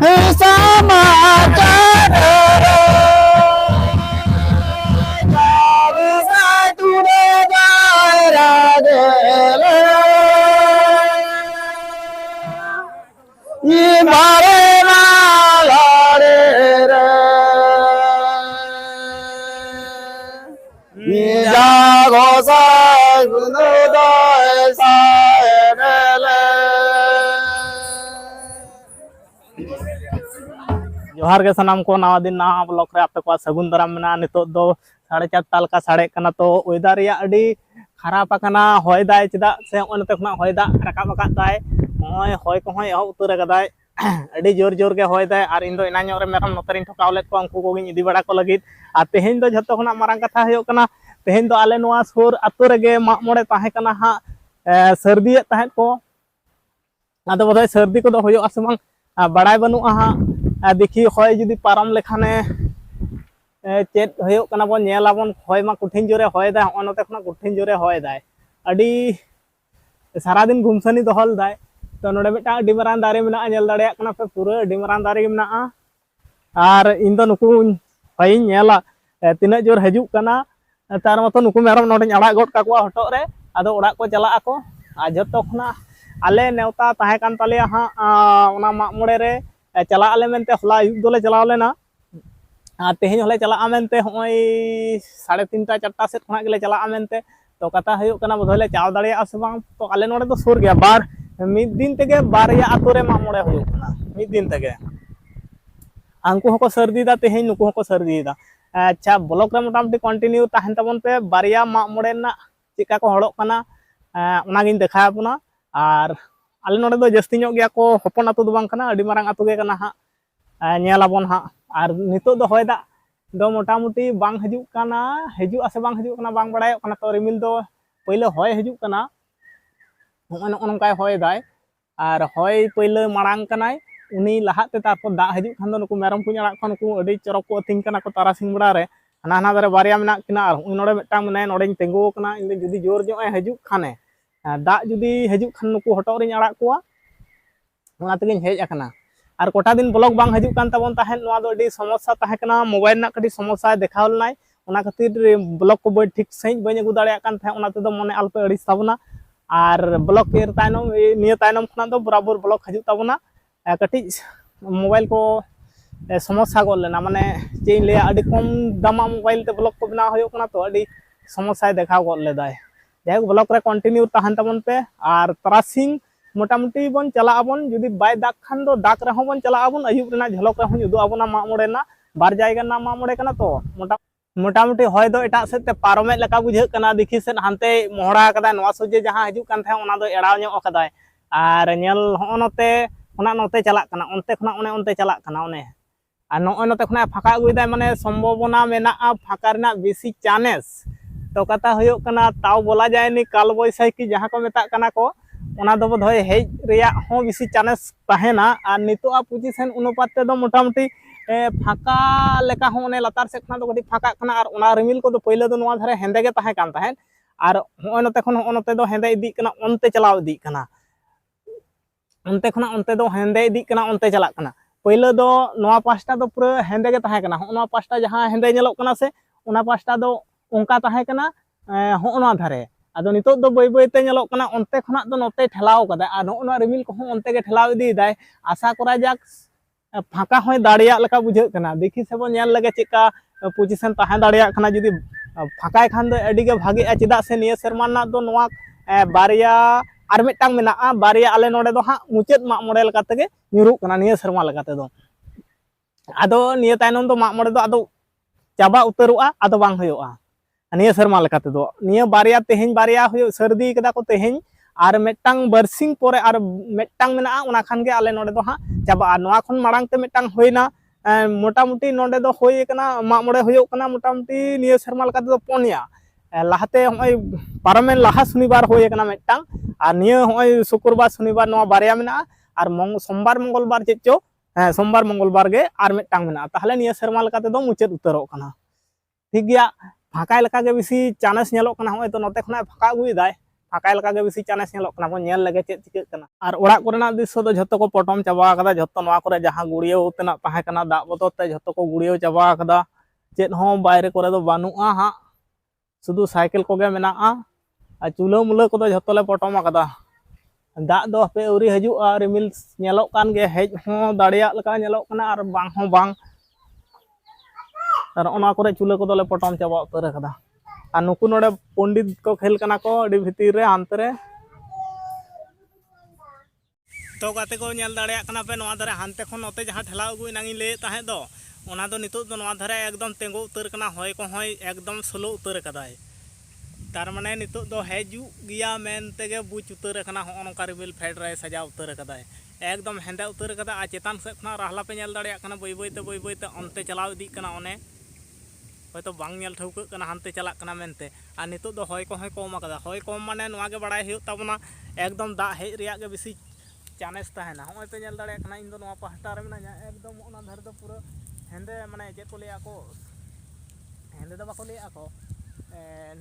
समाचार तुरे ये मारे नालारे रे ये जागो सा गुनोदय सा जोहार के सनाम को नवा दिन नवा ब्लॉक रे आपे को सगुन दाराम मेना नितो दो 4:30 लका साड़े कना तो वेदर या अडी खराब कना होय दाय चिदा से ओनते खना होय दा राकाब का दाय होय होय को होय उतर गदाय अडी जोर जोर के होय दाय आर इन दो इना रे मेरम नतरिन ठकाव लेत को अंकु को गिन इदी बड़ा को लगित आ तेहेन दो जतो खना मारंग कथा होय कना तेहेन दो आले नोआ सुर अतु रेगे मा मोड़े ताहे कना हा सर्दी ताहे को आदो बदय सर्दी को दो होय आसे बांग बड़ाय बनु हा देखी होय जुदी पारम लेखाने चेत होय कना बन नेलाबन होय मा कुठिन जोरे होय दा ओनते खना कुठिन जोरे होय दाय अडी सारा दिन घुमसनी दोहल दाय तो नोडे बेटा अडी मारान दारे मेना नेल दाड़िया कना पे पूरा अडी मारान दारे मेना आर इन दो नुकु होय नेला तिना जोर हजू कना तार मतो नुकु मेरम नोडे अड़ा गड काकुआ हटो रे आदो ओड़ा को चला आको आ जतो खना आले नेवता ताहे कान तालिया हा ओना मा मोड़े रे चला आले मेनते हला युग दोले चलाव लेना तेहेन हले चला मेनते होय 3:30 4टा सेट खना गेले चला मेनते तो कथा हयो कना बधले चाव दाड़िया से बांग तो आले नोडे तो सुर गया बार मिद दिन तेगे बारया आतो रे मा मोड़े हयो कना मिद दिन तेगे अंकु हको सर्दी दा तेहेन नुकु हको सर्दी दा अच्छा ब्लॉक रे मोटामटी कंटिन्यू ताहन तबन पे बारया मा मोड़े ना चिका को हड़ो कना ओना गिन देखा आपना आर आले नोडे दो जस्ती ᱧᱚᱜ गया को हपन आतो दो बांग कना अडी मारंग आतो गे कना हा नेलाबन हा आर नितो दो होय दा दो मोटामुटी बांग हजू कना हजू आसे बांग हजू कना बांग बड़ाय कना तो रिमिल दो पहिले होय हजू कना ओन ओनकाय होय दाय आर होय पहिले मारंग कनाय उनी लहाते तारपर दा हजू खान दो नुकु मेरम कुñ अड़ा को नुकु अडी चरक को अथिंग कना को तारासिंग बड़ा रे हाना हाना दारे बारिया मेना किना आर नोडे मेटा मने नोडेñ तेंगो कना इन जुदी जोर जो हजू खाने दा जुदी हजू खान नुकु हटो रे अड़ा कोआ ओना तगिन हेज अकना आर कोटा दिन ब्लॉग बांग हजू कान तबन ताहेन नोआ दो अडी समस्या ताहे कना मोबाइल ना कडी समस्या देखावल नाय ओना खातिर ब्लॉग को बय ठीक सही बय अगु दाड़िया कान थाहे ओना ते दो मने अल्पे अड़ी ताबना आर ब्लॉग केर तायनम निया तायनम खना दो बराबर ब्लॉग हजू ताबना कटी मोबाइल को समस्या गो लेना माने चेन ले अडी कम दामा मोबाइल ते ब्लॉग को बना होयो कना तो अडी समस्या देखाव गो लेदाय जाय ब्लॉग रे कंटिन्यू ताहन तबन पे आर तरासिंग मोटामुटी बन चला आबन जुदी बाय दाग खान दो दाग रहो बन चला आबन अयुब रेना झलक रहो उदु आबना मा मोड़े ना बार जायगा ना मा मोड़े कना तो मोटामुटी होय दो एटा सेते पारमे लका बुझे कना देखि से हानते मोहड़ा कदा नवा सोजे जहां हजू कान थे ओना दो एड़ाव ᱧᱚᱜ कदाय आर नेल होनते ओना नोते चला कना ओनते खना ओने ओनते चला कना ओने आर नो नोते खना फाका गुइदाय माने संभावना मेना फाका रेना बेसी चांस तो कथा होयो कना ताव बोला जायनी काल बैसाखी जहां को मेता कना को ओना दो बधय हेज रेया हो बेसी चांस ताहेना आर नितो आ पोजीशन अनुपात ते दो मोटामुटी फाका लेका हो ओने लतार से खना दो गडी फाका कना आर ओना रिमिल को दो पहिले दो नोआ धारे हेंदे गे ताहे कान ताहेन आर हो नते खन हो नते दो हेंदे इदी कना ओनते चलाव इदी कना ओनते खना ओनते दो हेंदे इदी कना ओनते चला कना पहिले दो नोआ पास्टा दो पूरा हेंदे गे ताहे कना हो नोआ पास्टा जहां हेंदे नेलोक कना से ओना पास्टा दो ओंका ताहे कना हो नोआ धारे आदो नितो दो बय बय ते नेलोक कना ओनते खना दो नोते ठेलाव कदा आ नो रिमिल को ओनते गे ठेलाव इदी दाय आशा करा जाक फाका होय दाड़िया लका बुझे कना देखि से बन नेल लगे चिका पोजीशन ताहे दाड़िया कना जुदी फाकाय खान दो अडी गे भागे आ चिदा से निया शर्मा ना दो नोआ बारिया आर मिटांग मेना बारिया आले नोडे दो हा मुचेत मा मोड़े लका तेगे निरु कना निया शर्मा लका ते दो आदो निया तायनम दो मा मोड़े दो आदो चाबा उतरुआ आदो बांग होयोआ निया शर्मा लका ते दो निया बारिया तेहेन बारिया होयो सर्दी कदा को तेहेन आर मेटांग बरसिंग पोरे आर मेटांग मेना ओना खान गे आले नोडे दो हा चाबा नोआ खन मारांग ते मेटांग होइना मोटामुटी नोडे दो होय कना मा मोड़े होयो कना मोटामुटी निया शर्मा लका ते दो पोनिया लाहाते होय पारमेन लाहा शनिवार होय कना मेटांग आर निया होय शुक्रवार शनिवार नोआ बारिया मेना आर सोमवार मंगलवार चेचो सोमवार मंगलवार गे आर मेटांग मेना ताहले निया शर्मा लका ते दो मुचेत उतरो कना ठीक गया फाका लका गे बेसी चांस नेलो कना होय तो नोते खना फाका गुई दाय फाका लगा गे बेसी चानस नेलोक कना बन नेल लगे चेद चिकाक कना आर ओड़ा कोरेना दृश्य दो झतो को पटम चाबा कदा झतो नवा करे जहां गुड़ियो उतना ताहे कना दाग बदल ते झतो को गुड़ियो चाबा कदा चेद हो बाहरे करे दो बानुआ हा शुधु साइकिल को गे मेना आ चूल्हा मुला को दो झतो ले पटम कदा दाग दो पे उरी हजुआ रिमिल नेलोक कान गे हेज हो दाड़िया लका नेलोक कना आर बांग हो बांग और ओना करे चूल्हा को दोले पटम चाबा उतर कदा और नुकु नोडे पंडित को खेल कना को अडी भितिर रे हानते रे तो गाते को नेल दाड़िया कना पे नवा धारे हानते खन ओते जहां ठेला अगुई नांगी ले ताहे दो ओना दो नितो दो नवा धारे एकदम तेंगो उतर कना होय को होय एकदम स्लो उतर कदाय तार माने नितो दो हेजु गिया मेनते गे बुच उतर कना हो नका रिमिल फेड रे सजा उतर कदाय एकदम हेंदे उतर कदा आ चेतान से खना रहला पे नेल दाड़िया कना बई बई ते अंते चलाव इदी कना ओने हयतो बांग नेल ठौक कना हानते चला कना मेनते आ नितो दो होय को कम कदा होय कम माने नवा गे बड़ाय हुय ताबना एकदम दा हेज रिया गे बेसी चानस ताहेना होय पे नेल दाड़िया कना इन दो नवा पाहटा रे मेना एकदम ओना धर दो पूरा हेंदे माने जे को लिया को हेंदे दो बाको लिया को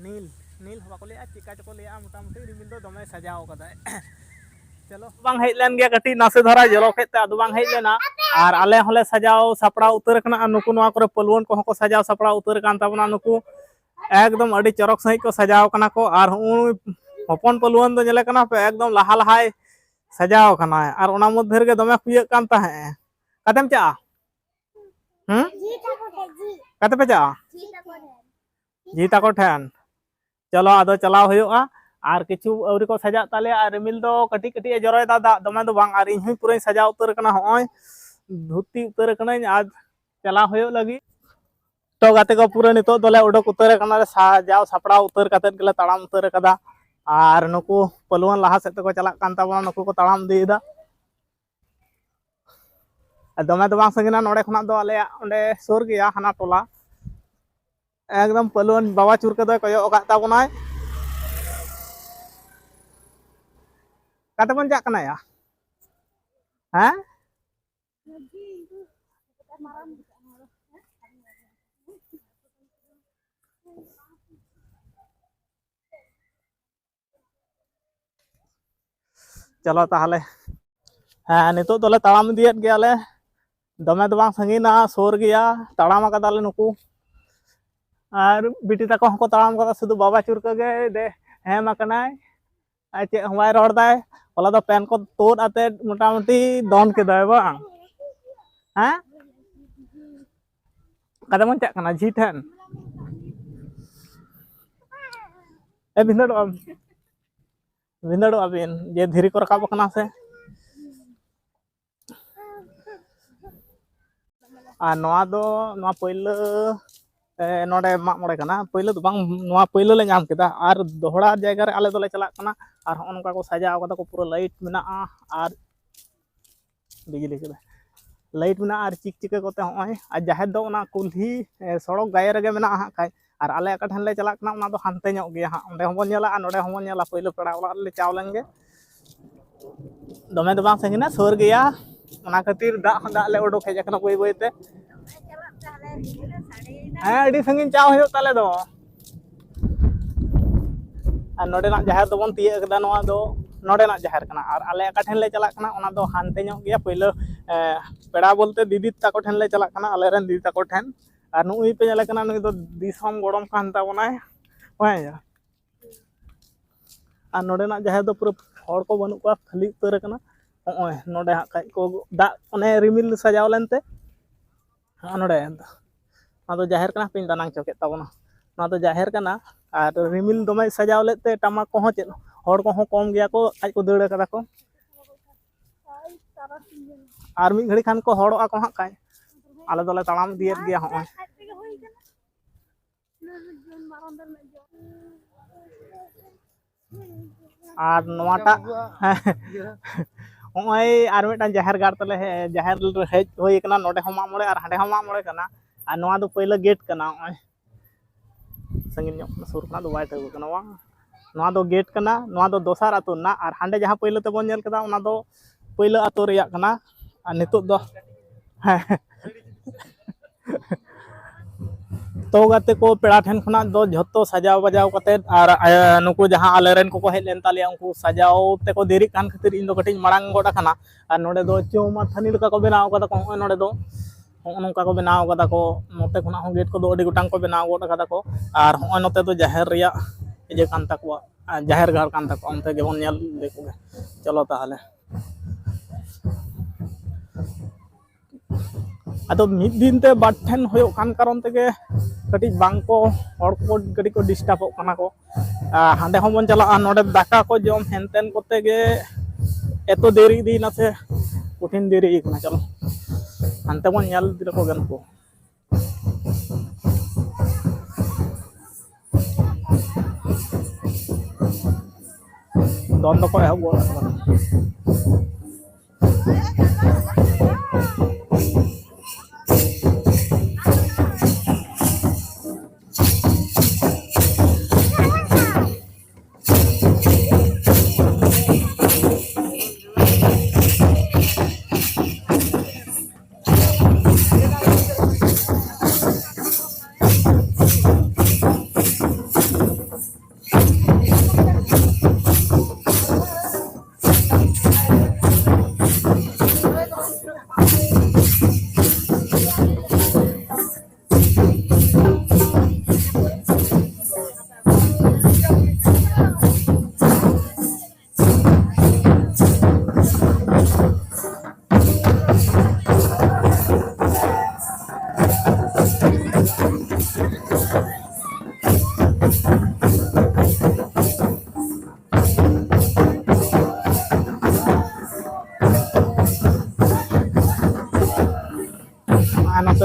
नील नील बाको लिया चिका चको लिया मोटा मोटी रिमिल दो दमे सजाव कदा चलो बांग हेज लेन गया कटी नासे धरा जलो खेते आदो बांग हेज लेना और आले होले सजाव सापड़ा उतर कना नुकु नवा करे पलवन को सजाव सापड़ा उतर कान ताबना नुकु एकदम अडी चरक सही को सजाव कना को और हपन पलवन दो नेले कना पे एकदम लहा लहाय सजाव कना और ओना मध्य रे दमे खुयक कान ताहे कतेम चा कते पे चा जी ताको ठेन चलो आदो चलाव होयोआ और किछु अवरी को सजा ताले और रिमिल दो कटी कटी जरोय दा दमे दो बांग और इन पूरा सजा उतर कना होय धुती उतर कना आज चला होयो लगी तो गाते को पूरा नितो दोले उडक उतर कना रे सजाव सापड़ा उतर कते गेले ताड़ाम उतर कदा और नुकु पलवन लहा सेते को चला कान ताबना नुकु को ताड़ाम दीदा दमे दो बांग संगिना नोडे खना दो आले ओंडे सुर गया हना टोला एकदम पलवन बाबा चुर के दो कयो ओका ताबनाय कते बन जा कना या हैं चलो ताहले हाँ नितो दोले ताड़ाम दियत गयाले दमे दो बांग संगीना सोर गया ताड़ाम कदाले नुकु और बिटी तको हको ताड़ाम कदा शुधु बाबा चुर के गे दे हेम कनाय आ चे हवाय रोड दाय होला दो पेन को तोड़ आते मोटा मोटी दोन के दाय बांग हैं कदा मन चा कना जी ठन ए भिंदड़ो अबिन जे धीरी को रकाब कना से आ नवा दो नवा पहले नोडे माग मोड़े कना पहले तो बांग नवा पहले ले नाम केदा और दोहरा जगह रे आले दोले चला कना और होनका को सजाव कदा को पूरा लाइट मेना और बिजली के लाइट मेना और चिक चिक कोते होय आ जाहे दो ना कुल्ही सड़क गाय रे मेना हा काय और आले का ठन ले चला कना ओना दो हानते ᱧᱚᱜ गया हा ओंडे हमन नेला और नोडे हमन नेला पहले पड़ा ओला ले चाव लेंगे दमे दो बांग संगिना सोर गया ओना खातिर दा ले ओडो खेज कना बई बई ते हाँ अड़ी संगिन चाव हो ताले दो और नोडे ना जहर दोबन तिये कदा नवा दो नोडे ना जहर कना और आले का ठन ले चला कना ओना दो हानते ᱧᱚᱜ गया पहले पेड़ा बोलते दीदी ताको ठन ले चला कना आले रन दीदी ताको ठन और नुई पे नेले कना नुई दो दिसम गड़म कान ताबनाय होय और नोडे ना जहर दो पूरा हड़ को बनु को खाली उतर कना ओय नोडे हा काई को दा ओने रिमिल सजाव लेनते हाँ नोडे ना जाहिर कना पे दानांग चौके ताबना ना तो जाहिर कना और रिमिल दमे सजाव लेते टमाक को चेद हड़ को कम गया को आज को दौड़ कदा को और मी घड़ी खान को हड़ोआ को हाँ काय आले दोले ताड़ाम दियत गया होय और नवाटा होय और मिटन जाहिर गाड़ तले जाहिर हेज होय कना नोडे हम माग मोड़े और हांडे हम माग मोड़े कना और नवा दो पहले गेट कना होय संगिन ᱧᱚᱜ सुर कना दो बाय तगो कना वा नवा दो गेट कना नवा दो दोसार आतो ना और हांडे जहां पहले ते बोन नेल कदा ओना दो पहले आतो रिया कना और नितो दो जतो गाते को पेड़ा ठेन खना दो जतो सजाव बजाव कते और नुकु जहां आलेरेन को हेज लेन तालिया उनको सजाव ते को देरी कान खातिर इन दो कटिज मांग गोडा खाना और नोडे दो चौमा थानी लका को बनाव कदा को नोडे दो नोंका को बनाव कदा को नोते खना हो गेट को दो अडी गोटांग को बनाव गोडा कदा को और होय नोते दो जाहेर रिया इजे कान तकवा जाहेर घर कान तक उनते जेबन नेल देखो चलो ताहले अदो मिद दिन ते बाठेन होयो कान कारण तेगे कटी बांग को हर को कटी को डिस्टर्ब कना को हांडे हमन चला नोडे दाका को जम हेनतेन कोते गे एतो देरी दी ना से कठिन देरी इकना चलो हांते बन नेल दिर को गन को दोन को एहब गोड़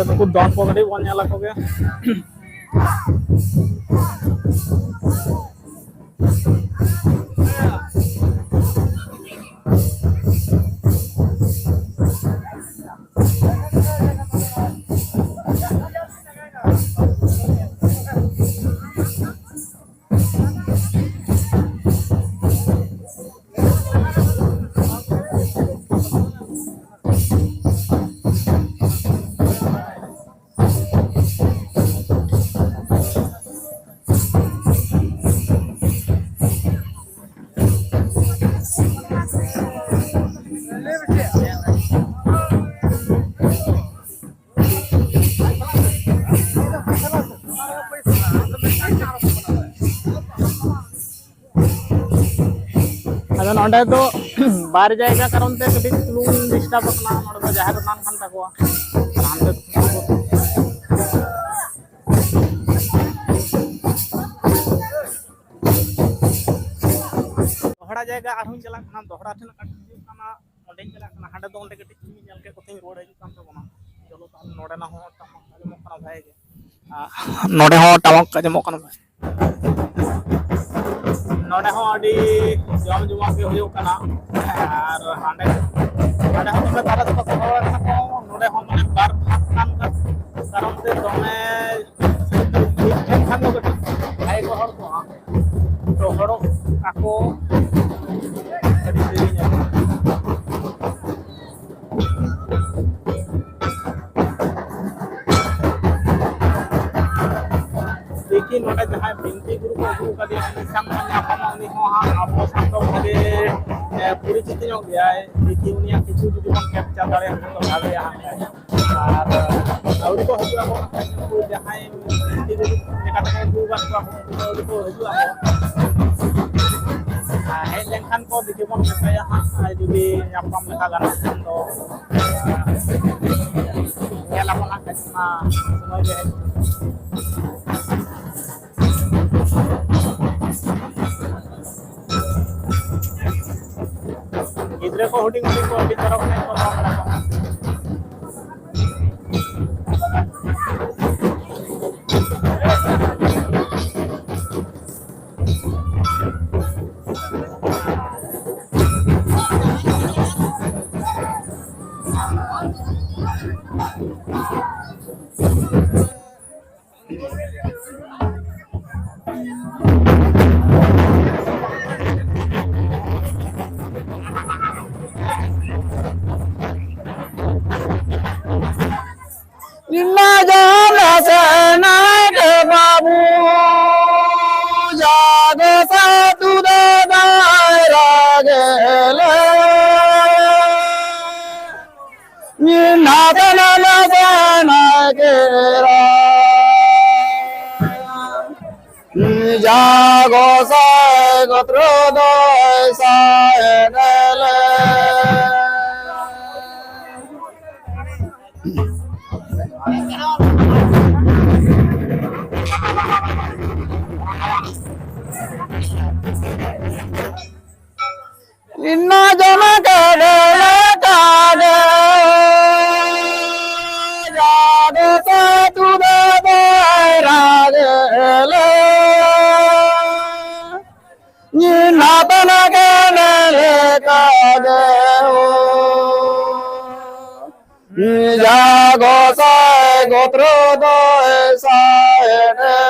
नुकु दोन को गडी बन नेला को गे नोडे तो बार जायगा कारण ते कटी लुंग डिस्टर्ब कना नोडे तो जाहेर नान खान तकवा हांते दोहरा जायगा आरहुं चला खाना दोहरा ठन कटी खाना ओंडे चला खाना हांडे तो ओंडे कटी चिनी नेल के कोथिं रोड हिजु कान तबना चलो ताल नोडे ना हो टमक जमो कना भाई गे नोडे हो टमक जमो कना भाई नोडे हो अडी जम जुमा के होयो कना और हांडे हो तो तारा तो खबर ना को नोडे हो माने बार खान का कारण से दोमे खान को भाई को हर को तो हरो आको अडी देरी nya देखिए नोडे जहां बिनती गुरु को गुरु का दिया निशान नी हो आपको संतो के परिचित ᱧᱚᱜ गया देखिए उनिया किछु जुदी बन कैप्चर दारे हम तो भागे यहां और आउरी को हजू को जहां बिनती गुरु लेका के गुरु बात को आउरी को हजू है लेखन को देखिए बन बताया हां जुदी आपम लेका गाना तो याला बना कतना समय जे गिद्रे को हुडिंग को अभी तरफ नहीं को Inna jana sana ke babu jaga satu dadai ragele Inna jana sana ke ra jago sai gotro doi sai dele Inna jana kade kade jade satu dadai ragele Inna tana kade kade jago sai gotro doi sai